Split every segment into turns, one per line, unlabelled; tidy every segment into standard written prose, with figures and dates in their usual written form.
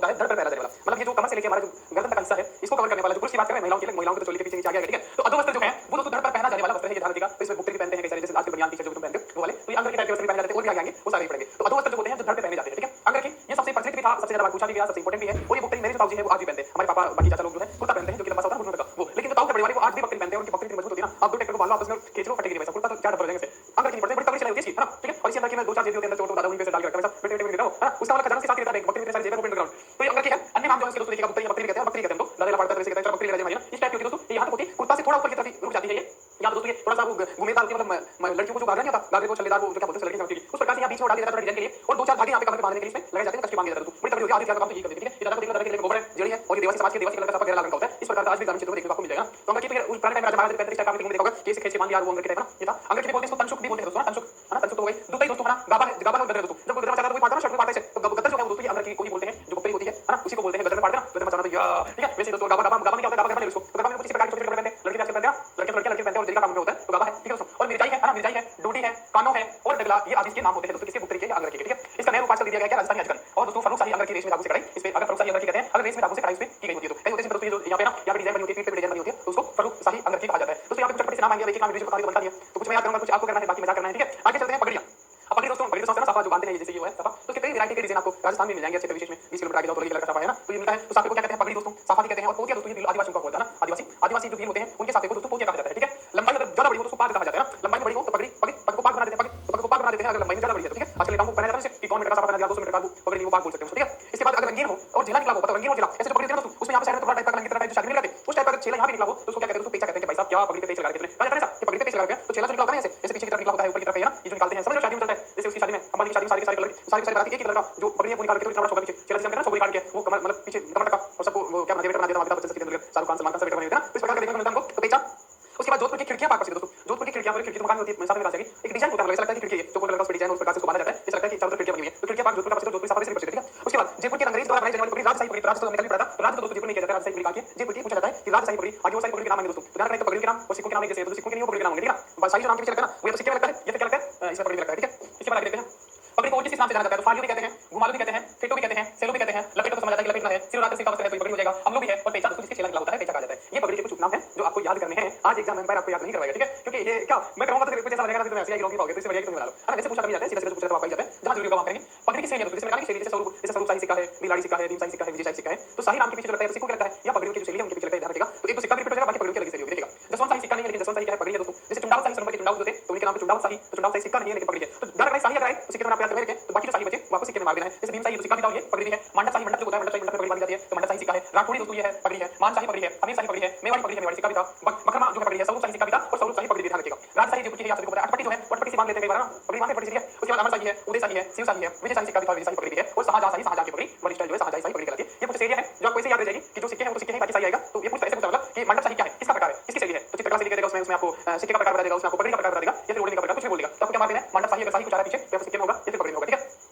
होता है धड़ पर पहना जाने वाला, मतलब ये जो कमर से लेके हमारा जो गर्दन तक का हिस्सा है इसको कवर करने वाला जो पुरुष की बात करें महिलाओं के लिए, महिलाओं के तो चोली के पीछे नीचे आ गया, ठीक है। तो अधोवस्त्र जो है वो दोस्तों धड़ पर पहना जाने वाला वस्त्र है, ये ध्यान रखिएगा। तो इसमें बुकरी भी पहनते हैं कई सारे, जैसे आजकल बनियान टी-शर्ट जो तुम पहनते हो वो वाले, तो ये अंग रखी टाइप के वस्त्र भी पहने जाते हैं और भी आगे आएंगे वो सारे पड़ेंगे। तो अधोवस्त्र जो होते हैं जो धड़ पे पहने जाते हैं, ठीक है। अंग रखी ये सबसे प्रचलित भी था, सबसे ज्यादा पूछा भी गया, सबसे इंपॉर्टेंट भी है। और ये बुकरी मेरे जो ताऊ जी है वो आज भी पहनते हैं, हमारे पापा बाकी चाचा लोग जो है कुर्ता पहनते हैं जो कि लंबा सा होता है घुटनों तक का वो, लेकिन जो ताऊ के बड़े वाले वो आज भी बकरी पहनते हैं, उनकी बकरी इतनी मजबूत होती है ना, आप दो ट्रैक्टर को बांध लो आपस में खींच लो फटेगी नहीं वैसा, कुर्ता तो क्या डर हो जाएंगे से। अंग रखी नहीं पड़ते, बड़ी तगड़ी सिलाई होती है इसकी, है ना, ठीक है। और इसी अंदर की मैं दो चार जेबी होते हैं अंदर तो दादा उनके से डाल के रखा है वैसा बेटे बेटे है ना, उसका वाला खजाना के साथ रहता है, बकरी के सारे जेबें ओपन ग्राउंड। तो ये अंग रखी है, अन्य नाम जो है इसके दोस्तों देखिएगा बुकरी या बकरी कहते हैं, बकरी कहते हैं तो दादा पड़ता है इसे कहते हैं बकरी ले जाए इस टाइप की दोस्तों। ये यहां तक होती है, कुर्ता से थोड़ा ऊपर की तरफ रुक जाती है ये, यहाँ दोस्तों ये थोड़ा सा वो घुमेदार होती है, मतलब लड़कियों को जो गागरा नहीं होता, गागरे को छल्लेदार वो जो क्या बोलते हैं लड़की समझती है, उस प्रकार से यहाँ बीच में डाल दिया जाता है डिजाइन के लिए, और दो चार धागे यहाँ पे कमर पे बांधने के लिए इसमें लगाए जाते हैं, कष्टी बांध दिया जाता है। बड़ी तगड़ी होती है, आधी काम तो यही करते हैं, ठीक है। ये दादा को देखो, दादा के लिए गोबर है, जड़ी है, और ये देवासी समाज के देवासी कलर का सफेद लाल रंग का होता है। इस प्रकार का आज भी ग्रामीण क्षेत्रों में देखने को आपको मिल जाएगा। तो अंगरखी फिर उस पुराने टाइम में राजा महाराजा पहनते थे, इस टाइप का आपने देखा होगा कि इसे खींच के बांध दिया, वो अंगरखी टाइप ना ये था। अंगरखी भी बोलते हैं, इसको तनसुक भी बोलते हैं दोस्तों, तनसुक है ना, तनसुक तो हो गई। दूसरा दोस्तों हमारा गाबा है, गाबा है गदर दोस्तों, जब गदर मचाता है तो कोई पाड़ता है ना, शर्ट में पाड़ते हैं, तो गदर जो है दोस्तों ये अंगरखी को ही बोलते हैं, जो बकरी होती है ना उसी को बोलते हैं, गदर में पाड़ते हैं ना, गदर मचाना तो या ठीक है। वैसे दोस्तों गाबा गाबा गाबा में क्या होता है, गाबा में इसको तो गाबा में कुछ इस प्रकार के छोटे छोटे कपड़े पहनते हैं, लड़के आजकल पहनते हैं, लड़के पहनते हैं और जरी का काम होता है तो गाबा है, ठीक है दोस्तों। और मिर्जाई है ना, मिर्जाई है, डोडी है, कानो है और डगला, ये आदि के नाम होते हैं दोस्तों किसके बुकरी के अंगरखी के, ठीक है। इसका नया रूप आजकल दिया गया है राजस्थानी आजकल। और दोस्तों फर्रुख शाही अंगरखी रेशमी धागों से कढ़ाई, इस पे अगर फर्रुख शाही अंगरखी कहते हैं, अगर रेशमी धागों से कढ़ाई इस पे की गई होती है तो कई होते हैं दोस्तों, ये जो यहाँ पे ना यहाँ पे डिजाइन बनी होती है, पीठ पे डिजाइन बनी होती है, तो उसको फर्रुख शाही अंगरखी कहा जाता है दोस्तों। यहाँ पे कुछ चटपटे से नाम आएंगे, एक एक नाम वीडियो बता दिया तो कुछ मैं याद करूंगा, कुछ आपको करना है, बाकी मजा करना है, ठीक है। आगे चलते हैं पगड़ियां। अब पगड़ी दोस्तों, पगड़ी दोस्तों साफा जो बांधते हैं जैसे ये है साफा, तो कितने वैरायटी के डिजाइन आपको राजस्थान में मिल जाएंगे, अच्छे विशेष में 20 किलोमीटर आगे जाओ तो ये कलर का साफा है ना, तो ये मिलता है। तो साफे को क्या कहते हैं, पगड़ी दोस्तों, साफा भी कहते हैं। और पोतिया दोस्तों ये आदिवासियों का होता है ना, आदिवासी आदिवासी जो भील होते हैं उनके साफे को दोस्तों पोतिया कहा जाता है, ठीक है। लंबाई अगर ज्यादा बड़ी हो तो उसको पाग कहा जाता है ना, लंबाई में बड़ी हो तो पगड़ी पग को पाग बना देते हैं, पग को पाग बना देते हैं अगर लंबाई में ज्यादा बड़ी है, ठीक है। आजकल नेताओं को पहना जाता है कि कौन मीटर का साफा पहना दिया, 200 मीटर का पगड़ी वो पाग बोल सकते हैं, ठीक है। इसके बाद अगर रंगीन हो और जिला निकला हो, पता रंगीन हो जिला ऐसे जो पगड़ी होती है ना, उसमें यहाँ पे साइड में थोड़ा टाइप का रंगीन तरह जो शादी में लगाते हैं उस टाइप का चेला यहाँ भी निकला हो तो उसको क्या कहते हैं दोस्तों, पेचा कहते हैं। भाई साहब क्या पगड़ी पे पेच लगा रखे कहा जाता है ना कि पगड़ी पे पेच लगा रखे तो चेला जो निकला होता है ऐसे ऐसे पीछे की तरफ निकला होता है, ऊपर की तरफ है ना, ये जो निकालते हैं समझ लो शादी में चलता है, जैसे उसकी शादी में हमारी शादी में सारे के सारे कलर सारे बाराती एक ही कलर का जो पगड़ी है वो निकाल के तो इतना बड़ा छोटा पीछे चेला से करना, छोकरी काट के वो कमर मतलब पीछे कमर तक का और सबको वो क्या बना देता है, अमिताभ बच्चन से शाहरुख खान सलमान खान सब बेटा बने होते हैं ना, तो इस प्रकार का देखने को मिलता है हमको। तो पेचा उसके बाद जोधपुर की खिड़कियां पाक दोस्तों, जोधपुर की खिड़कियां, खिड़की तो मकान में होती है सामने रास्ते की एक डिजाइन होता है, ऐसा लगता है कि खिड़की है जो कोई लगा उस डिजाइन उस प्रकार से बांधा जाता है, ऐसा लगता है कि चारों तरफ खिड़कियां बनी हुई है, तो खिड़कियां पाक जोधपुर का प्रसिद्ध, जोधपुर साफा से प्रसिद्ध, ठीक है। उसके बाद जयपुर की अंग्रेज द्वारा बनाई जाने वाली पगड़ी राजशाही पगड़ी, राज तो निकल भी पड़ा था, राज तो दोस्तों जयपुर नहीं किया जाता है, राजशाही पगड़ी कहा गया जयपुर की पूछा जाता है कि राजशाही पगड़ी आगे वो सारी पगड़ी के नाम है दोस्तों, तो ध्यान रखना पगड़ी के नाम और सिक्कों के नाम एक जैसे है, तो सिक्कों के नहीं वो पगड़ी के नाम होंगे, ठीक है। शाही जो नाम के पीछे लगता है ना वो या तो सिक्के में लगता है या फिर क्या लगता है इसमें पगड़ी में लगता है, ठीक है। इसके बाद आगे देखते हैं पगड़ी को और किस नाम से जाना जाता है, तो फालियो भी कहते हैं, घुमालू भी कहते हैं, फेटो भी कहते हैं, सेलो भी कहते हैं, लपेटो तो समझ आता है कि लपेटना है, सिर रात से का वस्त्र है तो ये पगड़ी हो जाएगा, अमलो भी है और पेचा दोस्तों जिसके चेला निकला होता है पेचा कहा जाता है। ये पगड़ी के कुछ उपनाम हैं जो आपको याद करने हैं, आज एग्जाम में आपको याद नहीं करवाएगा, ठीक है, क्योंकि ये क्या मैं कहूंगा तो कुछ ऐसा लगेगा कि ऐसे ही लोग पाओगे, तो इससे बढ़िया तुम बना लो, है ना। वैसे पूछा कभी जाता है, सीधा सीधा पूछा तो आप ही जाता है, जहां जरूरी का काम करेंगे। पगड़ी की श्रेणी है तो इसमें जैसे स्वरूप शाही सिक्का है, नीलाड़ी सिक्का है, नीम शाही सिक्का है, विजय शाही सिक्का है, तो शाही नाम के पीछे जो लगता है तो सिक्कों के लगता है या पगड़ियों की जो शैली है उनके पीछे लगता है, ध्यान रखिएगा। तो एक तो सिक्का भी रिपीट हो जाएगा, बाकी पगड़ियों की अलग शैली होगी, देखिएगा। जसवंत शाही सिक्का नहीं है लेकिन जसवंत शाही क्या है, पगड़ी है दोस्तों। जैसे चुंडावत शाही संबंध के चुंडावत होते हैं तो उनके नाम पे चुंडावत शाही, तो चुंडावत शाही सिक्का नहीं है लेकिन पगड़ी है, तो ध्यान रखना शाही अगर आए तो सिक्के में आप याद रखें, तो बाकी जो शाही बचे वो आपको सिक्के में मार देना है। जैसे भीम शाही सिक्का भी दाव ये पगड़ी है, मंडप शाही मंडप जो होता है मंडप शाही मंडप में पगड़ी बांधी जाती है तो मंडप शाही सिक्का है, राठौड़ी दोस्तों ये है पगड़ी है, मान शाही पगड़ी है, अमीर शाही पगड़ी है, मेवाड़ी पगड़ी है, मेवाड़ी सिक्का भी था, बकरमा जो है पगड़ी है, स्वरूप शाही सिक्का भी था और स्वरूप शाही पगड़ी भी ध्यान रखिएगा। राजशाही जो की है आप सभी को पता है, अटपटी जो है अटपटी से बांध लेते हैं कई बार ना, पगड़ी बांधते पगड़ी है। उसके बाद अमर शाही है, उदय शाही है, शिव शाही है, विजय शाही सिक्का भी था, विजय शाही पगड़ी भी है, और शाहजहां शाही, शाहजहां की पगड़ी बड़ी स्टाइल जो है शाहजहां शाही पगड़ी कहलाती है। ये कुछ शैली है जो आपको ऐसे याद रह जाएगी कि जो सिक्के हैं वो सिक्के हैं बाकी शाही आएगा, तो ये पूछता ऐसे पूछा मतलब कि मंडप शाही क्या है, किसका प्रकार है, किसकी शैली है, तो चित्रकला शैली कह देगा उसमें, उसमें आपको सिक्के का प्रकार बता देगा, उसमें आपको पगड़ी का प्रकार बता देगा या फिर ओढ़ने का प्रकार कुछ भी बोल देगा, तो आपको क्या मार देना है, मंडप शाही अगर शाही कुछ आ रहा है पीछे तो सिक्के में होगा या फिर पगड़ी में होगा, ठीक है।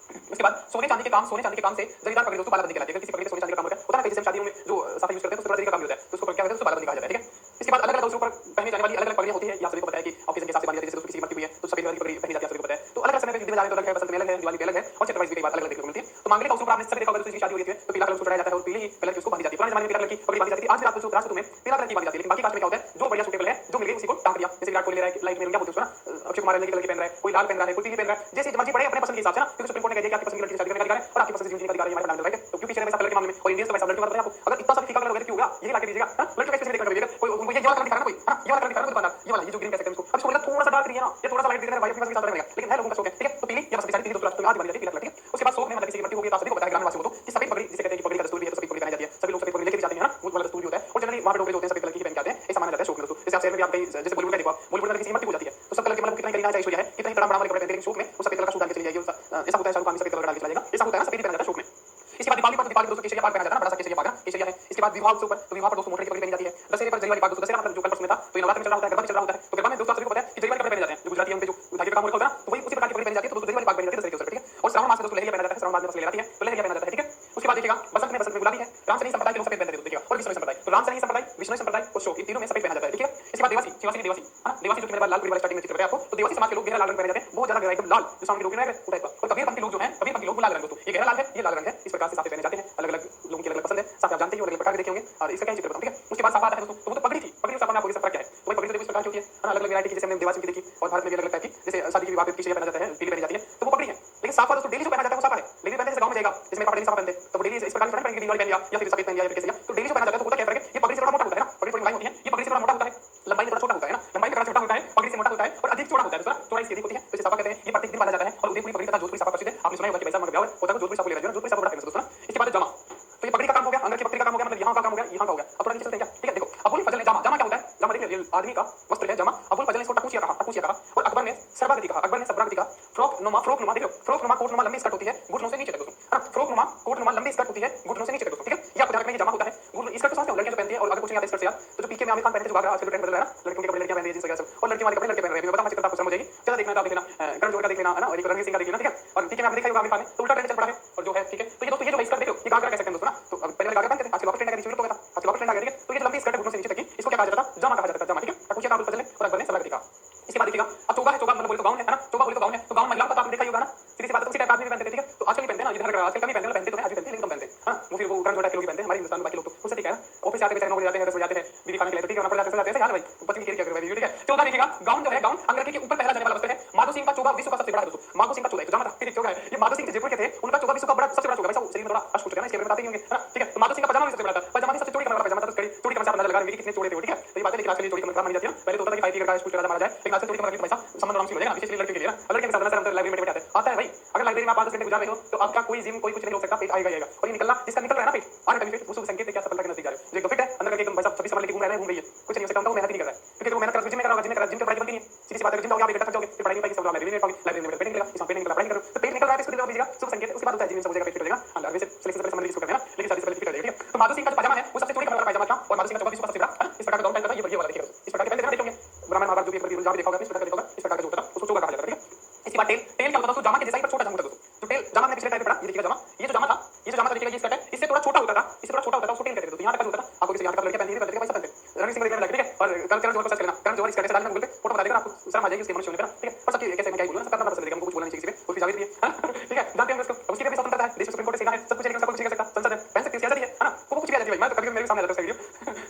उसके बाद सोने चांदी के काम, सोने चांदी के काम से जरीदार पगड़ी दोस्तों बालाबंदी कहलाती है। किसी पगड़ी में सोने चांदी का काम होता है ना, जैसे शादियों में जो साफा यूज करते हैं तो उसका जरी का काम होता है, तो उसको क्या कहते हैं, उसको बालाबंदी कहा जाता है, ठीक है। इसके बाद अलग अलग ऊपर पहने जाने वाली अलग अलग पगड़ियां होती है, या सभी को पता है कि ऑकेजन के हिसाब से बांधी जाती है, जैसे किसी की मृत्यु हुई है तो सफेद वाली पगड़ी पहनी जाती है, सभी को पता है। तो अलग अलग समय पे दिन में जाने तो अलग है, बसंत में अलग है, दिवाली पे अलग है और चैत्र भी कई बार अलग अलग देखने को मिलती है। तो मांगलिक अवसर पर आपने सभी देखा होगा किसी की शादी हुई थी तो पीला कलर चढ़ाया जाता है और पीले ही कलर की उसको बांधी जाती है। पुराने जमाने में पीला कलर की पगड़ी बांधी जाती थी, आज भी रात को रात में पीला कलर की बांधी जाती है, लेकिन बाकी कास्ट में क्या होता है जो बढ़िया सूटेबल है जो मिल गई उसी को टांग दिया। जैसे विराट कोहली ले रहा है लाइट में क्या बोलते हैं ना, अक्षय कुमार नीले कलर की पहन रहा है, कोई लाल पहन रहा है, कोई पीली पहन रहा है, जैसे मर्जी पड़े अपने पसंद के हिसाब से ना, क्योंकि सुप्रीम कोर्ट ने कह दिया कि आपकी पसंद की लड़की की शादी करने का अधिकार है और आपकी पसंद की जिंदगी का अधिकार है, हमारे नाम राइट है। तो क्यों पीछे वैसा कलर के मामले में और इंडियंस तो वैसा लड़की वाला आपको अगर इतना सब फीका कलर वगैरह क्यों होगा, ये लाके दीजिएगा ना, लड़की का स्पेशली देखना करिएगा, कोई उनको ये वाला कलर दिखा रहा है, कोई हां ये वाला कलर दिखा रहा है दुकानदार, ये वाला ये जो ग्रीन कह सकते हैं उसको, अब इसको मतलब थोड़ा सा डार्क दिया ना, ये थोड़ा सा लाइट दिख रहा है भाई अपनी पसंद के साथ रहेगा, लेकिन है लोगों का शौक है, ठीक है। तो पीली या सबसे सारी दोस्तों राष्ट्र में आज बन जाती है पीला कलर, ठीक है। उसके बाद शौक में मतलब किसी की मृत्यु हो गई तो सभी को पता है ग्रामीण वासियों को कि सफेद पगड़ी जिसे कहते हैं कि पगड़ी का दस्तूर भी है, तो सफेद पगड़ी पहनाई जाती है, सभी लोग सफेद पगड़ी लेके भी जाते हैं ना, वो वाला दस्तूर भी होता है। और जनरली वहां पे डोगरे जो होते हैं सफेद कलर की पहन के आते हैं, ऐसा माना जाता है शौक में दोस्तों। जैसे आप शहर में भी आप कहीं जैसे बॉलीवुड का देखो, बॉलीवुड में किसी की मृत्यु हो जाती है तो सब कलर के मतलब कितना करीना ऐश्वर्या है, कितना तड़ा बड़ा वाले कपड़े पहनते हैं, शौक में वो सफेद कलर का सूट डाल के चली जाएगी, ऐसा होता है शाहरुख खान सफेद कलर डाल के चला जाएगा, ऐसा होता है ना, सफेद पहना जाता है शौक में। इसके बाद दीपावली पर दीपावली दोस्तों केसरिया पाग पहना जाता है ना, बड़ा सा केसरिया पाग ना केसरिया है। इसके बाद विवाह उत्सव पर तो विवाह पर दोस्तों मोटरी की पगड़ी पहनी जाती है। दशहरे पर जरी वाली पाग दोस्तों, दशहरा मतलब जो कल परसों में था तो ये नवरात्र में चल रहा होता है, गरबा में चल रहा होता है, तो गरबा में दोस्तों सभी को पता है कि जरी वाले कपड़े पहने जाते हैं, जो गुजराती है उनके जो धागे का काम होता है ना, तो वही उसी प्रकार की पगड़ी पहनी जाती है, तो दोस्तों जरी वाली पाग पहनी जाती है दशहरे के अवसर पर, ठीक है। और श्रावण मास में दोस्तों लहरिया पहना जाता है, श्रावण मास में लहराती है तो लहरिया पहना जाता है, ठीक है। उसके बाद देखिएगा बसंत में गुलाबी है, रामसनी संप्रदाय के लोग सफेद पहनते थे देखिएगा, और विष्णु संप्रदाय, तो रामसनी संप्रदाय, विष्णु संप्रदाय और शोक, इन तीनों में सफेद पहना जाता है, ठीक है। इसके बाद देवासी, शिवासी देवासी, है ना, देवासी जो कि मेरे पास लाल पूरी वाला स्टार्टिंग में चित्र बताया आपको, तो देवासी समाज के लोग गहरा लाल रंग पहने जाते हैं, बहुत ज्यादा गहरा एकदम लाल, जो सामने लोग हैं वो टाइप का। और कबीर पंथ के लोग जो हैं, कबीर पंथ के लोग लाल रंग, दोस्तों ये गहरा लाल है, ये लाल रंग है, इस प्रकार से साफे पहने जाते हैं, अलग-अलग लोगों की अलग-अलग पसंद है, साफे आप जानते ही हो, अलग-अलग प्रकार के देखे होंगे, और इसका क्या चित्र बताऊं, ठीक है। उसके बाद साफा आता है दोस्तों, तो वो तो पगड़ी थी, पगड़ी और साफा में आपको इसका फर्क क्या है, तो वही पगड़ी तो देखो इस प्रकार की होती है ना, अलग-अलग वैरायटी की, जैसे हमने देवासी की देखी, और भारत में भी अलग-अलग टाइप की, जैसे शादी के विवाह पे पीछे पहना जाता है, पीली पहनी जाती है, तो वो पगड़ी है। लेकिन साफा दोस्तों डेली जो पहना जाता है वो साफा है, डेली पहनते जैसे गांव में जाएगा, जैसे मेरे पापा डेली साफा पहनते, तो डेली इस प्रकार से पहनेंगे, दिवाली पहन लिया या फिर सफेद पहन लिया या फिर कैसे लिया, तो डेली जो पहना जाता है तो होता क्या फर्क है, ये पगड़ी से थोड़ा मोटा होता है ना, पगड़ी थोड़ी मुलायम होती है, ये पगड़ी से थोड़ा मोटा होता है, लंबाई में थोड़ा छोटा होता है ना, लंबाई में थोड़ा छोटा होता है, पगड़ी से मोटा होता है और अधिक चौड़ा होता है, दूसरा चौड़ाई इसकी अधिक होती है, तो इसे साफा कहते हैं। ये प्रत्येक दिन बांधा जाता है और उदयपुरी पगड़ी तथा जोधपुरी साफा प्रसिद्ध है, आपने सुना होगा कि वैसा मगर ब्याह होता है, जोधपुरी साफा ले रहे हैं, जोधपुरी साफा बड़ा फेमस दोस्तों ना। इसके बाद जामा, तो ये पगड़ी का काम हो गया, अंदर की पगड़ी का काम हो गया, मतलब यहाँ का काम हो गया, यहाँ का हो गया। अब थोड़ा नीचे चलते हैं क्या, ठीक है, देखो अबुल फजल ने जामा, जामा क्या होता है, जामा देखिए ये आदमी का वस्त्र है जामा, अबुल फजल ने इसको टकूचिया कहा, टकूचिया कहा, और अकबर ने सरबागति कहा, अकबर ने सरबागति कहा। फ्रॉक नुमा देखो, फ्रॉक नुमा कोट नुमा लंबी स्कर्ट होती है, घुटनों से नीचे तक दोस्तों, है ना, फ्रॉक नुमा कोट नुमा लंबी स्कर्ट होती है, घुटनों से नीचे तक दोस्तों, ठीक है। ये आपको ध्यान रखना है, ये जामा होता है, स्कर्ट तो समझते हो लड़कियां जो पहनती है, और अगर कुछ नहीं आता स्कर्ट से यार, तो जो पीके में आमिर खान पहनते थे, जो घाघरा आजकल ट्रेंड बदल रहा है ना, लड़कियों के कपड़े लड़कियां पहन रही है, जींस वगैरह सब, और लड़कियों वाले कपड़े लड़के पहन रहे हैं, मैं बताऊं चित्र आपको समझ जाएगी, चलो देखना तो आप देखना, करण जोहर का देख लेना, है ना, और एक रणवीर सिंह का देख लेना, ठीक है। और पीके में आपने देखा होगा आमिर खान ने, तो उल्टा ट्रेंड चल पड़ा है, और जो है ठीक है, तो ये दोस्तों ये जो स्कर्ट देखो, ये घाघरा कह सकते हैं दोस्तों ना, तो पहले घाघरा पहनते थे, आजकल लॉकेट ट्रेंड का नीचे हो गया था, आजकल लॉकेट ट्रेंड आ गया, ठीक है। तो ये लंबी स्कर्ट घुटनों से नीचे तक की, इसको क्या कहा जाता था, जामा कहा जाता था, जामा, ठीक है। टकूचिया का अबुल फजल ने और अकबर ने सरबागति कहा। इसके बाद देखिएगा अब चोगा है, चोगा मतलब बोले तो गाउन है ना, चोगा बोले तो गाउन है, तो गाउन महिलाओं का तो आपने देखा ही होगा ना, सीधी सी बात है, उसी टाइप का आदमी भी पहनते थे, ठीक है। तो आजकल नहीं पहनते ना, इधर आजकल कम ही पहनते हैं, आज भी पहनते हैं लेकिन कम पहनते हैं, हां वो फिर वो करण जोहर के लोग पहनते हैं, हमारे हिंदुस्तान में बाकी लोग तो उससे ठीक है ना, ऑफिस से आते बेचारे 9 बजे जाते हैं, 10 बजे जाते हैं, बीवी खाने के लिए, तो ठीक है, वहां पर जाते हैं, यार भाई पत्नी की क्या करे भाई, ठीक है। चौथा देखिएगा गाउन जो है, गाउन अंगरखे के ऊपर पहना जाने वाला वस्त्र है। माधो सिंह का चोगा विश्व का सबसे बड़ा है दोस्तों, माधो सिंह का चोगा, जामा था, ठीक है, चोगा है, ये माधो सिंह जयपुर के थे, उनका चोगा विश्व का बड़ा सबसे बड़ा चोगा, वैसा शरीर में थोड़ा अष्ट है ना, इसके बारे में बताते ही होंगे, है ना, ठीक है। तो माधो सिंह का पजामा भी सबसे बड़ा था, पजामा भी सबसे चौड़ी कमर वाला पजामा था, चौड़ी कमर से आप अंदाजा लगा लेंगे कि कितने चौड़े थे, ठीक है। तो ये बात है, लेकिन आजकल चौड़ी कमर मानी जाती है, पहले तो होता था कि 5 फीट का स्कूल राजा मारा जाए, लेकिन आजकल चौड़ी कमर की पैसा संबंध आराम से हो जाएगा, विशेष लड़के के लिए ना, लड़के के साथ सर हम लाइब्रेरी में बैठे आता है भाई, अगर लाइब्रेरी में आप 5 घंटे गुजार रहे हो तो आपका कोई जिम कोई कुछ नहीं हो सकता, पेट आएगा ही आएगा, और ये निकलना जिसका निकल रहा है ना पेट आने टाइम पे उसको संकेत है क्या सफलता के नजदीक जा रहे हो, जो एकदम फिट है अंदर का एकदम भाई साहब 26 साल लेके घूम रहा है, घूम रही है, कुछ नहीं हो सकता, उनको मेहनत नहीं कर रहा है, क्योंकि वो मेहनत कर जिम में कर रहा होगा, जिम में कर रहा है, जिम के पढ़ाई बनती नहीं है, सीधी सी बात है, जिम जाओगे आप बेटा थक जाओगे, फिर पढ़ाई नहीं पाएगी, सब लाइब्रेरी में पाओगे, लाइब्रेरी में पेट निकलेगा, इसमें पेट निकल पढ़ाई करो, तो पेट निकल रहा है इसको दिलो दीजिएगा शुभ संकेत, उसके बाद होता है जिम से हो जाएगा, पेट फिट हो जाएगा, हां वैसे सिलेक्शन से पहले समझ इसको करते हैं ना, लेकिन शादी से पहले फिट हो जाएगा, ठीक है। तो माधो सिंह का जो पजामा है वो सबसे चौड़ी कमर वाला पजामा था, और माधो सिंह का चोगा विश्व का सबसे बड़ा, है ना, इस प्रकार का गाउन पहनता था, ये वाला देखिएगा, इस प्रकार के पहले देखे होंगे, ब्राह्मण महाभारत जो भी एक बार देखा होगा, इस प्रकार का देखा होगा, इस प्रकार का जो होता था उसको चोगा कहा जाता था, ठीक है। इसके बाद टेल क्या होता था दोस्तों, जामा के जैसा ही पर छोटा जामा होता था दोस्तों, तो टेल जामा हमने पिछले टाइप पे पढ़ा, ये देखिएगा जामा, ये जो जामा था, ये जो जामा था देखिएगा, ये स्कर्ट है, इससे थोड़ा छोटा होता था, इससे थोड़ा छोटा होता था, उसको टेल कहते थे, तो यहां तक होता था, आपको किसी यहां तक लड़के पहनती थी, लड़के पैसा पहनते, रणवीर सिंह देखने लगे, ठीक है। और करण जोहर को सर्च करना, करण जोहर स्कर्ट से डालना गूगल पे, फोटो बता देगा आपको, शर्म आ जाएगी उसके मनुष्य होने पे ना, ठीक है। पर सबकी कैसे मैं क्या बोलूं, सबका अपना पसंद है, हमको कुछ बोलना नहीं चाहिए किसी पे, वो भी जावेद भी है, ठीक है, जानते हैं उसको, उसकी भी स्वतंत्रता है, देश में सुप्रीम कोर्ट से सीखा है, सब कुछ है, सब कुछ सीख सकता, संसद है, पहन सकती है, सियासत है ना, वो कुछ भी आ जाती है भाई, मैं तो कभी मेरे सामने आ जाता है वीडियो,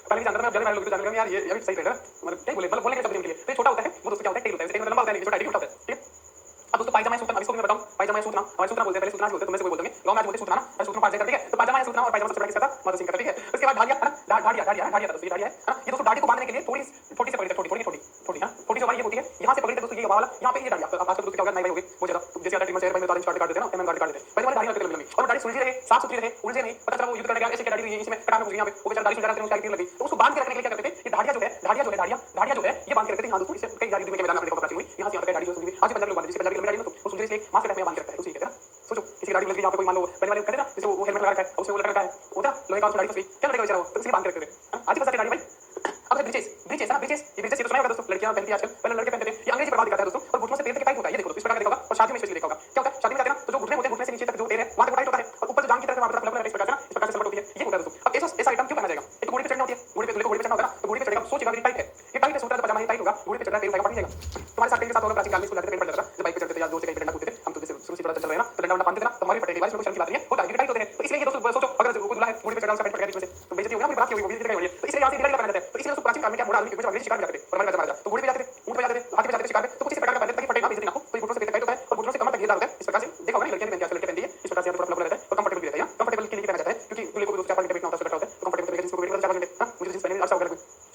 पहले ही जानता था मैं, अब जाने वाले लोग तो जान गए यार, ये भी सही रहेगा, मतलब क्या बोले, मतलब बोलने के शब्द के लिए, तो छोटा होता है, वो दोस्तों क्या होता है, टेल होता है, टेल मतलब लंबा होता है, छोटा टेल होता है, ठीक है। अब दोस्तों पायजामा सूतना, अब इसको मैं बताऊं, पायजामा सूतना, हमारे सूतना बोलते हैं, पहले सूतना बोलते हैं, तो मैं से कोई बोलते हैं, गांव में आज बोलते हैं सूतना ना, सूतना पांच जगह, ठीक है। तो पायजामा सूतना और पायजामा सबसे बड़ा किसका था, माधो सिंह का, ठीक है। उसके बाद ढाडिया, है ना, ढाडिया ढाडिया ढाडिया था दोस्तों, ये ढाडिया है ना, ये दोस्तों ढाडी को बांधने के लिए थोड़ी थोड़ी से पकड़ी, थोड़ी हां, थोड़ी जो हमारी ये होती है, यहां से पकड़ी दोस्तों, ये वाला यहां पे ये ढाडिया, अब आजकल दोस्तों क्या होगा, नए भाई हो गए वो ज्यादा, जैसे आता टीमर शहर भाई में ऑरेंज कार्ड काट देते हैं ना, एमएम कार्ड काट देते हैं, पहले वाले ढाडिया होती लंबी, और ढाडी सुलझी रहे, साफ सुथरी रहे, उलझे नहीं, पता चला वो युद्ध करने गया, ऐसे ढाडी हुई है, इसमें कटान हो गई, यहां पे वो बेचारा ढाडी सुलझा करके उसकी लगी, तो उसको बांध के रखने के लिए क्या करते थे, ये ढाडिया जो है, ढाडिया जो है, ये बांध के रखते थे, यहां दोस्तों इससे कई युद्ध के मैदान में देखो प्राचीन हुई, यहां से यहां तक ढाडी जो सुलझी, आज पंजाब लोग बांधते, जिसके पंजाबी लंबी ढाडी ना, तो वो सुलझे इसलिए मास्क के बांध के रखता है, उसी कहते हैं ना, सोचो किसी गाड़ी में लगी, यहाँ पे कोई मान लो पहले वाले कहते हैं ना, जैसे वो हेलमेट लगा रखा है, उसमें वो लगा रखा है, होता है लोहे का गाड़ी फंसी, क्या लगेगा बेचारा वो, तो इसे बांध के रखते थे, आज ही फंसा के गाड़ी भाई। अब है ब्रीचेस, ब्रीचेस है ना, ब्रीचेस, ये ब्रीचेस ये तो सुना होगा दोस्तों, लड़कियां पहनती हैं आजकल, पहले लड़के पहनते थे, ये अंग्रेजी प्रभाव दिखाता है दोस्तों, और घुटनों से पैर तक टाइट होता है, ये देखो दोस्तों, इस प्रकार देखा होगा, और शादी में स्पेशली देखा होगा, क्या होता है शादी में जाते हैं ना, तो जो घुटने होते हैं, घुटने से नीचे तक जो पैर है वहां तक टाइट होता है, और ऊपर जो जांघ की तरफ वहां पर खुला इस प्रकार से ना, इस प्रकार से सलवट होती है, ये होता है दोस्तों। अब ऐसा आइटम क्यों पहना जाएगा, एक तो घोड़े पे चढ़ना होती है, घोड़े पे दूल्हे को घोड़े पे चढ़ना होता है ना, तो घोड़े पे चढ़ेगा, सोचिएगा टाइट है, ये टाइट है, सूत्र पजामा ये टाइट होगा, घोड़े पे चढ़ना है, पेट उठाएगा, फट जाएगा। तुम्हारे साथ के साथ होगा, प्राचीन काल में स्कूल जाते थे, पेट फट जाता था, जब बाइक पे चढ़ते थे या दोस्त के डंडा कूदते थे, हम तो जैसे शुरू से पता चल रहे हैं ना, तो डंडा वंडा बांधते थे ना, तो हमारे फटे बारिश में कोई शर्म की बात नहीं है, होता है, टाइट होते हैं, तो इसलिए ये दोस्तों सोचो, अगर कोई दूल्हा है घोड़े पे चढ़ा, उसका पेट फट गया बीच में से, तो बेइज्जती होगी ना, पूरी बात होगी, वो भी दिखाई होगी, तो इसलिए यहाँ से ढीला पहना जाता है, तो इसलिए दोस्तों प्राचीन काल में क्या, बूढ़ा आदमी के अंग्रेजी शिकार में जाते थे, और हमारे राजा महाराजा तो घोड़े पे जाते थे, ऊंट पे जाते थे, हाथी पे जाते थे शिकार में, तो कुछ इस प्रकार का पहनते ताकि फटे ना, बेइज्जती ना हो, तो ये घुटनों से पेट टाइट होता है, और घुटनों से कमर तक घेरदार होता है, इस प्रकार से देखा होगा ना, लड़कियां भी पहनती है, लड़के पहनती है, इस प्रकार से थोड़ा फ्लफ रहता है, और कंफर्टेबल भी रहता है, कंफर्टेबल के लिए पहना जाता है, क्योंकि दूल्हे को दोस्तों 4 घंटे बैठना होता है, बैठा होता है, तो कंफर्टेबल तरीके से इसको बैठना 4 घंटे, हां मुझे जींस पहनने में अच्छा होगा,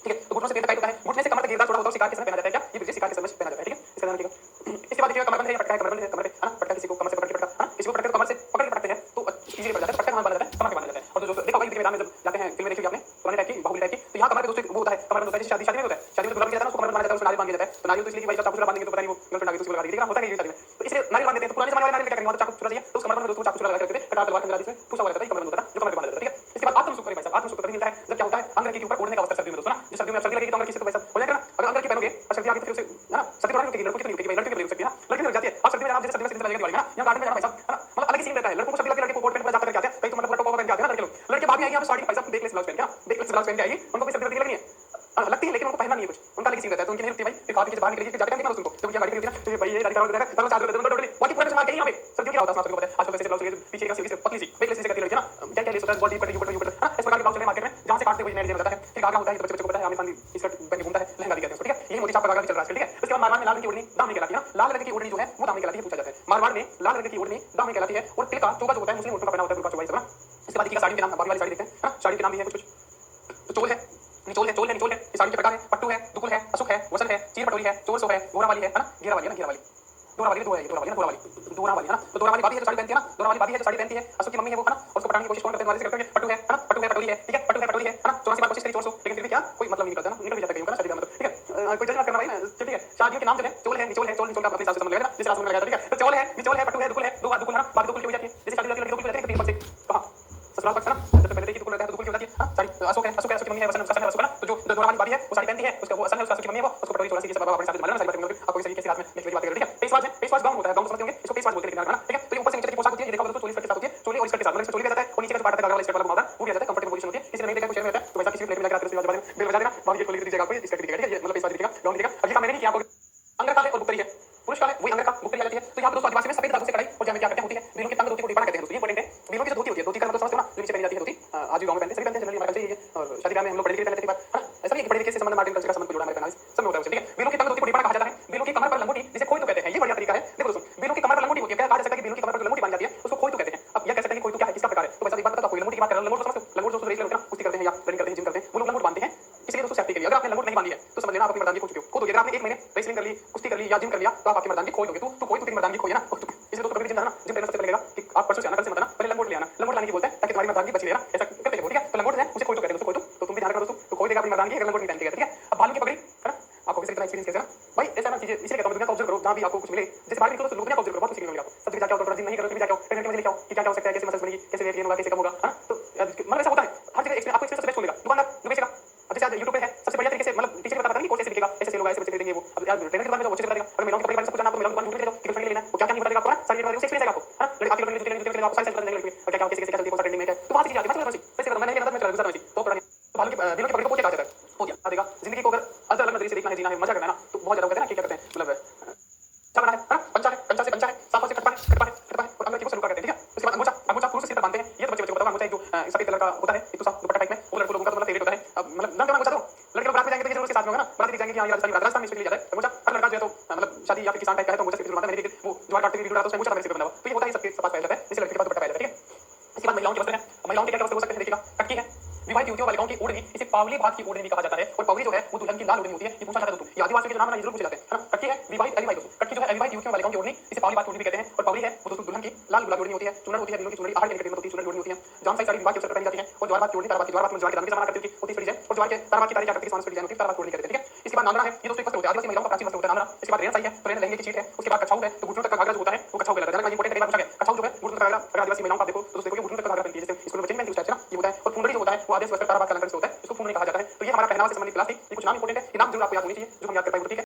ठीक है। तो घुटनों से पेट टाइट होता है, घुटने से कमर तक घेरदार थोड़ा होता है, शिकार के समय पहना जाता है, क्या ये ब्रिजेश शिकार के समय पहना जाता है, ठीक है, इसका ध्यान रखिएगा। इसके बाद देखिएगा कमरबंद है, पटका है, कमरबंद है, कमर पे, है ना, पटका किसी को कमर से पकड़ के पटका, है ना, किसी को पटक के कमर से पकड़ के पटकते हैं, तो इजीली पड़ जाता है, पटका कमर बांधा जाता है, कमर पे बांधा जाता है, और जो देखा होगा युद्ध के मैदान में जब जाते हैं, फिल्म में देखी होगी आपने, पुराने टाइप की, बाहुबली टाइप की, तो यहाँ कमर पे दोस्तों वो होता है, कमर में होता है, शादी में होता है, शादी में दुल्हन जाता है ना, उसको कमर बांधा जाता है, उसको नारियल बांध दिया जाता है, तो नारियल तो इसलिए कि भाई जब चाकू चुरा बांधेंगे तो पता नहीं वो गर्लफ्रेंड आगे तो उसको लगा देगी, ठीक है, होता है ये शादी में, तो इसलिए नारियल बांध देते हैं, तो पुराने जमाने वाले नारियल क्या करेंगे, वहां तो चाकू चुरा चाहिए, तो उस कमर में दोस्तों चाकू चुरा लगा करते थे, कटार तलवार के अंदर इसमें ठूसा हुआ रहता है, कमर में होता है, जो कमर पे बांधा जाता है, ठीक है। इसके बाद आत्म सुख भाई साहब, आत्म सुख तभी मिलता है जब क्या होता है, अंगरखी के ऊपर ओढ़ने का वस्त्र सर्दी में दोस्तों ना, जो सर्दी में सर्दी लगेगी तो अंगरखी से तो भाई साहब हो जाएगा ना, अगर अंगरखी पहनोगे और सर्दी आ गई तो फिर उसे, है ना, सर्दी थोड़ा नहीं रुकेगी, लड़कों की कितनी रुकेगी भाई, लड़की भी रुक सकती है ना, लड़की भी रुक जाती है, अब सर्दी में जनाब जैसे सर्दी में सीजन लगेगी दिवाली में ना, यहाँ गार्डन में जाना भाई साहब, है ना, मतलब अलग ही सीन रहता है, लड़कों को सर्दी लगती है, लड़के कोट पैंट में जाकर के आते हैं, कई तो मतलब टॉप पहन के बाद में आएगी यहाँ पे साड़ी की पैसा देख ले ब्लाउज पहन के, देख ले ब्लाउज पहन के आएगी, उनको कोई सर्दी लग रही है लगती है, लेकिन उनको पहनना नहीं है कुछ, उनका लेकिन सीन रहता है, तो उनकी नहीं रुकती भाई, फिर काफी के बाहर निकलेगी, फिर जाके टाइम देखना उनको, तो क्या गाड़ी होती है ना, तो भाई ये गाड़ी खराब हो जाएगा, तो चार्ज कर देते हैं टोटली, बाकी पूरा सामान कहीं यहाँ पे सर्दियों क्या होता है, आपको पता है, आजकल कैसे ब्लाउज चाहिए पीछे का सीधी से पतली सी वेगलेस से करती लड़की है ना, क्या क्या ले सकता है बॉडी कट यू कट हां, इस प्रकार के ब्लाउज चले मार्केट में, जहां से काटते हुए नए डिजाइन बताता है, फिर गागा होता है, बच्चे को पता है, आमिर खान इस कट पहन के घूमता है, लहंगा भी कहते हैं, ठीक है, ये मोदी छाप का गागा भी चल रहा है, ठीक है, उसके बाद मारवाड़ में लाल रंग की ओढ़नी दामनी कहलाती है, लाल रंग की ओढ़नी जो है वो दामनी कहलाती है, पूछा जाता है, मारवाड़ में लाल रंग की ओढ़नी दामनी कहलाती है, और तिलका चोगा जो होता है मुस्लिम औरतों का पहना होता है, उनका चौबाई सब ना, इसके बाद देखिएगा साड़ी के नाम, बाकी वाली साड़ी देखते हैं, हां साड़ी के नाम भी है कुछ कुछ, तो चोल है, निचोल है, चोल है, निचोल है, ये साड़ी के प्रकार है, पट्टू है, दुकुल है, अशुक है, वसन है, चीर पटोरी है, चोरसो है, गोरा वाली है ना, घेरा वाली है ना, घेरा वाली, दोरा वाली, दो है, दोरा वाली ना, दोरा वाली, दोरा वाली है ना, तो दोरा वाली भाभी है जो साड़ी पहनती है ना, दोरा वाली भाभी है जो साड़ी पहनती है, अशुक की मम्मी है वो है ना, उसको पटाने की कोशिश कौन करते हैं तुम्हारे से करते हैं, पट्टू है ना, पट्टू है, पटोरी है, ठीक है, पट्टू है, पटोरी है ना, 84 बार कोशिश करी चोरसो, लेकिन फिर भी क्या कोई मतलब नहीं निकलता ना, निकल भी जाता है कहीं ना शादी का मतलब, ठीक है, कोई जज मत करना भाई ना, ठीक है, शादियों के नाम जो है चोल है, निचोल है, चोल निचोल का अपने हिसाब से समझ लेना, जिस रास्ते में लगाया था, ठीक है, तो चोल है, निचोल है, पट्टू है, दुकुल है, दो दुकुल है ना, बाकी दुकुल की हो जाती है, जैसे शादी लड़की दुकुल रहते हैं, तीन पक्ष से, हां ससुराल पक्ष है ना, जब पहले देखिए दुकुल रहता है, दुकुल की हो जाती है, हां साड़ी अशोक है, अशोक की मम्मी है, वसन उसका है, अशोक ना, तो जो दोरा वाली भाभी है वो साड़ी पहनती है, उसका वो असन है, उसका की मम्मी है वो, उसको पटोरी चोला सी सब अपने साथ मालूम ना, साड़ी पहन के आपको इस तरीके से रात में देखने की बात करें, ठीक है, फेसवाश गाउन होता है, गाउन समझते होंगे, इसको फेसवाश बोलते हैं, ना ठीक है, तो ये ऊपर से नीचे तक की पोशाक होती है, ये देखा होगा तो चोली स्कर्ट के साथ होती है, चोली और स्कर्ट के साथ, मतलब इसमें चोली भी आ जाता है और नीचे का जो पार्ट आता है गागरा वाला स्कर्ट वाला घुमावदार वो भी आ जाता है, कंफर्टेबल पोजीशन होती है, किसी ने नहीं देखा कुछ नहीं होता है, तो वैसा किसी भी प्लेट में जाकर उसके बाद में बिल बजा देना, बाकी ये खोल के जगह पे स्कर्ट दिखेगा, ठीक है, ये मतलब फेसवाश दिखेगा, गाउन दिखेगा, अब ये काम मैंने नहीं किया, आपको अंगरखा है और बुकरी है, पुरुष का है वही अंगरखा बुकरी आ जाती है, तो यहाँ पे दोस्तों आदिवासी में सफेद धागों से कढ़ाई और जहाँ क्या करते हैं होती है, बीनों की तंग धोती को डिबाना कहते हैं, दोस्तों ये इंपॉर्टेंट है, बीनों की जो धोती होती है, धोती का मतलब समझते हो ना, जो नीचे पहनी जाती है धोती, आज भी गाँव में पहनते हैं, सभी पहनते हैं, जनरली हमारे कल्चर यही है, और शादी ब्याह में हम लोग बड़े लिखे पहनते हैं, है ना, ऐसा नहीं है कि बड़े लिखे से संबंध मार्टिन कल्चर का संबंध जोड़ा हमारे पहनावे सब में होता है, ठीक है, बीनों की तंग धोती को डिबाना कहा जाता है, बीनों की कमर पर लंगोटी जिसे खोई तो कहते हैं, ये बढ़िया तरीका है, देखो दोस्तों बीनों की कमर पर लंगोटी होती है, क्या कहा जा सकता है कि बीनों की कमर पर लंगोटी बांध जाती है, उसको खोई तो कहते हैं, अब यह कह सकते हैं कि खोई तो क्या है, किसका प्रकार है, तो वैसा एक बात बता, कोई लंगोटी की बात कर रहा है, लंगोट समझते हो, लंगोट दोस्तों रेस लड़के ना कुश्ती करते हैं या रनिंग करते हैं, जिम करते हैं, वो लोग लंगोट बांधते हैं, इसलिए दोस्तों सेफ्टी के लिए, अगर आपने लंगोट नहीं बांधी है तो समझ लेना आप अपनी मर्दानगी खो चुके हो, खो दोगे, अगर आपने एक महीने रेसलिंग कर ली, कुश्ती कर ली या जिम कर लिया तो आप आपकी मर्दानगी खो दोगे, तू कोई तो तेरी मर्दानगी खोई है ना, इसलिए दोस्तों कभी जिम जाना जिम करना सबसे पहले लगेगा कि आप परसों से आना, कल से मत आना, पहले लंगोट ले आना, लंगोट लाने की बोलते हैं ताकि तुम्हारी मर्दानगी बच ले ना, ऐसा करते हैं, ठीक है, तो लंगोट है उसे खोई तो कहते हैं, दोस्तों खोई तो तुम भी ध्यान रखो दोस्तों, तो खोई देगा अपनी मर्दानगी अगर लंगोट नहीं पहनते, ठीक है, अब भालू की पगड़ी है ना, आपको किसी तरह एक्सपीरियंस कैसे ना भाई, ऐसा ना कीजिए, इसलिए कहता हूं दुनिया को ऑब्जर्व करो, जहां भी आपको कुछ मिले, जैसे बाहर निकलो तो दुनिया को ऑब्जर्व करो, बहुत कुछ मिलेगा आपको, सब जगह जाके आओ, थोड़ा जिम नहीं करो तो भी जाके आओ, ट्रेनर में लेके आओ कि क्या क्या हो सकता है, कैसे मसल्स बनेगी, कैसे वेट गेन होगा, कैसे कम होगा, है ना, तो मतलब ऐसा होता है, हर जगह आपको एक्सपीरियंस सबसे बेस्ट मिलेगा, दुकानदार जो बेचेगा, अब जैसे यूट्यूब पे है सबसे बढ़िया तरीके से, मतलब टीचर बताता है कि कोर्स ऐसे दिखेगा, ऐसे सेल होगा, ऐसे बच्चे खरीदेंगे वो, अब यार ट्रेनर के बारे में वो अच्छे से बताएगा, अगर महिलाओं के कपड़े के बारे में सब कुछ जानना तो महिलाओं के दुकान ढूंढ के ले जाओ कि गर्लफ्रेंड लेना वो क्या क्या नहीं बताएगा आपको ना, सारी बातें एक्सपीरियंस आएगा आपको, है ना, आपके लोग जूते लेने आपको सारी सारी बताएंगे और क्या क्या कैसे कैसे क्या चलती है, कौन सा ट्रेंडिंग में है, तो वहां से चीजें आती है, वैसे करो, मैंने नहीं बताया, मैं चला गुजरना तो पढ़ा तो भालू के बिलों की पगड़ी को क्या कहा जाता है, हो गया देखा, जिंदगी को अगर अलग अलग नजरिए से देखना है, जीना है, मजा करना है ना, तो बहुत ज्यादा कहते हैं ना, क्या कहते हैं मतलब चलना है ना, पंचा से पंचा है, साफा से कटपा है, कटपा है, कटपा है, और अंदर की को सलूका कहते हैं, ठीक है, उसके बाद अंगूठा अंगूठा पुरुष सिर पर बांधते हैं, ये तो बच्चे को बताओ, अंगूठा एक जो सफेद कलर का होता है, एक तो साफ दुपट्टा टाइप में, वो लड़कों लोगों का तो मतलब फेवरेट होता है, अब मतलब नाम अंगूठा दो, लड़के लोग रात में जाएंगे तो ये जरूर के साथ में होगा ना, बारात दिख जाएंगे कि हां ये राजस्थान में स्पेशली जाता है अंगूठा, हर लड़का जो है तो मतलब शादी या फिर किसान टाइप का है तो अंगूठा से जुड़वाता है, मैंने वो ज्वार काटते हुए वीडियो डालता है, उसमें अंगूठा मेरे सिर पर बना हुआ, तो ये होता है सबके पास पाया जाता है, जैसे लड़के के पास दुपट्टा पाया जाता है, ठीक है, इसके बाद महिलाओं के वस्त्र हैं, महिलाओं के क्या क्या वस्त्र हो सकते हैं, देखिएगा कटकी है, विवाहित युवतियों बालिकाओं की ओढ़नी, इसे पावली भात की ओढ़नी भी कहा जाता है, और पावली जो है वो दुल्हन की लाल ओढ़नी होती है, ये पूछा जाता है दोस्तों, ये आदिवासी के जो नाम है ना ये जरूर पूछे जाते हैं, है ना, कटकी है विवाहित अविवाहित दोस्तों, कटकी जो है अविवाहित युवतियों बालिकाओं की ओढ़नी, इसे पावली भात की ओढ़नी भी कहते हैं, और पावली है वो दोस्तों दुल्हन की लाल गुलाबी ओढ़नी होती है, चुनर होती है, बिलों की चुनरी आहार के होती है, चुनर ओढ़नी होती है, जान साई साड़ी विवाह के अवसर पर पहनी जाती है, और ज्वार भात की ओढ़नी, तार भात में ज्वार के दाने के समान करती होती है डिजाइन, और ज्वार के तार भात की तारी क्या करती है, डिजाइन होती है, तार भात की ओढ़नी कहते हैं, ठीक है, इसके बाद नामना है, ये दोस्तों एक वस्त्र होता है, आदिवासी महिलाओं का प्राचीन वस्त्र होता है नामना, इसके बाद रेन साई है, तो रेन लहंगे की चीट है, उसके बाद कछाऊ है, तो घुटनों तक का घाघरा जो होता है वो कछाऊ कहलाता है, इंपॉर्टेंट है, पूछा गया कछाऊ जो है घुटनों तक का घाघरा, अगर आदिवासी महिलाओं का देखो तो देखो ये घुटनों तक का घाघरा पहनती है, जैसे स्कूल में बच्चे में उस टाइप से ना ये होता है, और फुंडरी जो होता है वो आदिवासी वस्त्र तार भात का अलंकार से होता है, इसको फुंडरी कहा जाता है, तो ये हमारा पहनावा से संबंधित क्लास थी, ये कुछ नाम इंपॉर्टेंट है, ये नाम जरूर आपको याद होनी चाहिए जो हम याद कर पाए, ठीक है।